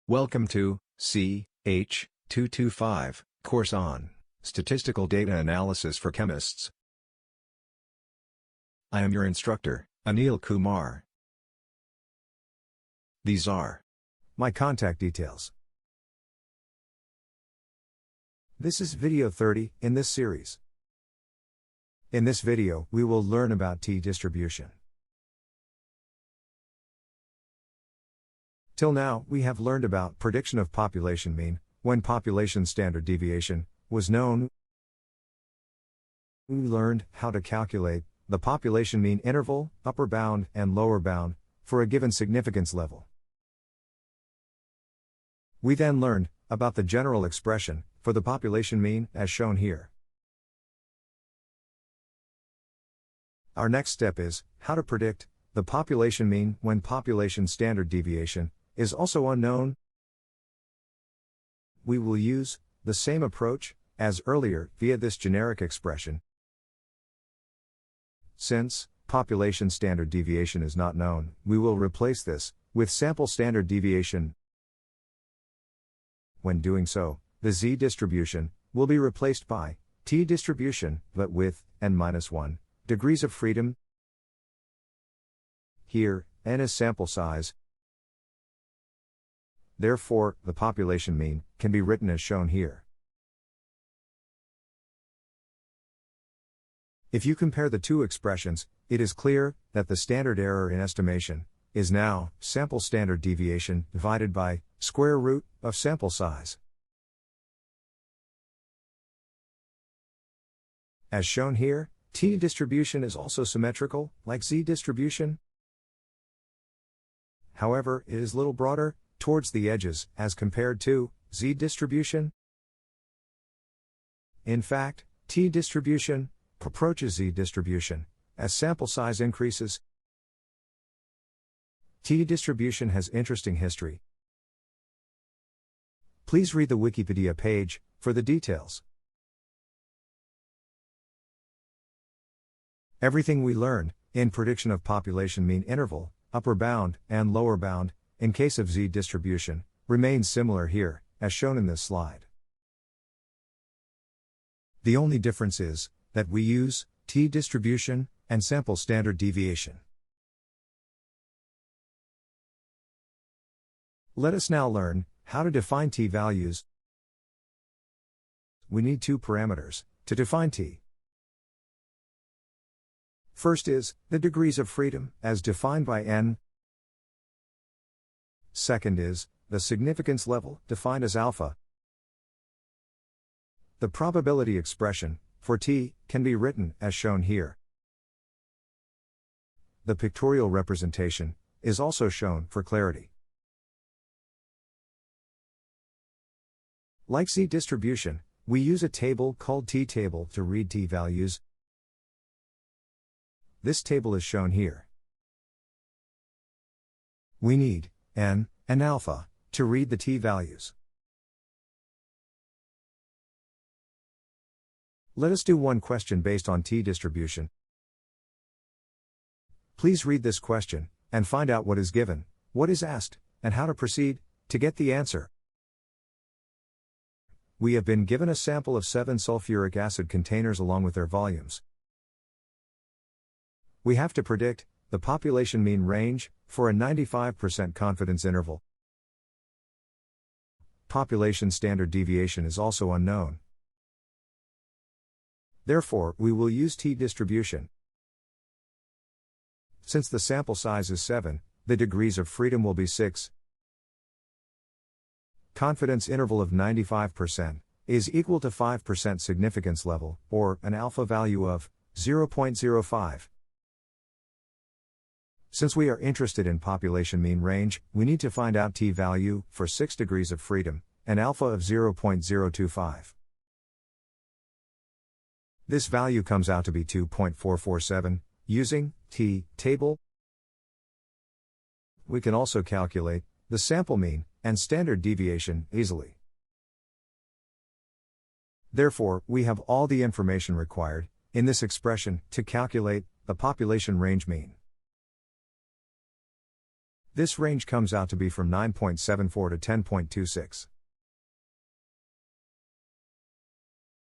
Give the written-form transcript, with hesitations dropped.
Welcome to CH225 course on Statistical Data Analysis for Chemists. I am your instructor, Anil Kumar. These are my contact details. This is video 30 in this series. In this video, we will learn about t-distribution. Till now, we have learned about prediction of population mean, when population standard deviation was known. We learned how to calculate the population mean interval, upper bound and lower bound, for a given significance level. We then learned about the general expression for the population mean as shown here. Our next step is how to predict the population mean when population standard deviation is also unknown. We will use the same approach as earlier via this generic expression. Since population standard deviation is not known, we will replace this with sample standard deviation. When doing so, the z-distribution will be replaced by t-distribution, but with n-1 degrees of freedom. Here, n is sample size. Therefore, the population mean can be written as shown here. If you compare the two expressions, it is clear that the standard error in estimation is now sample standard deviation divided by square root of sample size. As shown here, t-distribution is also symmetrical, like z-distribution. However, it is little broader towards the edges as compared to z-distribution. In fact, t-distribution approaches z-distribution as sample size increases. T-distribution has interesting history. Please read the Wikipedia page for the details. Everything we learned in prediction of population mean interval, upper bound and lower bound, in case of z-distribution, remains similar here, as shown in this slide. The only difference is that we use t-distribution and sample standard deviation. Let us now learn how to define t-values. We need two parameters to define t. First is the degrees of freedom, as defined by n. Second is the significance level, defined as alpha. The probability expression for t can be written as shown here. The pictorial representation is also shown for clarity. Like z-distribution, we use a table called t-table to read t-values. This table is shown here. We need n and alpha to read the t-values. Let us do one question based on t-distribution. Please read this question and find out what is given, what is asked, and how to proceed to get the answer. We have been given a sample of 7 sulfuric acid containers along with their volumes. We have to predict the population mean range for a 95% confidence interval. Population standard deviation is also unknown. Therefore, we will use t-distribution. Since the sample size is 7, the degrees of freedom will be 6. Confidence interval of 95% is equal to 5% significance level, or an alpha value of 0.05. Since we are interested in population mean range, we need to find out t-value for 6 degrees of freedom, and alpha of 0.025. This value comes out to be 2.447, using t-table. We can also calculate the sample mean and standard deviation easily. Therefore, we have all the information required in this expression to calculate the population range mean. This range comes out to be from 9.74 to 10.26.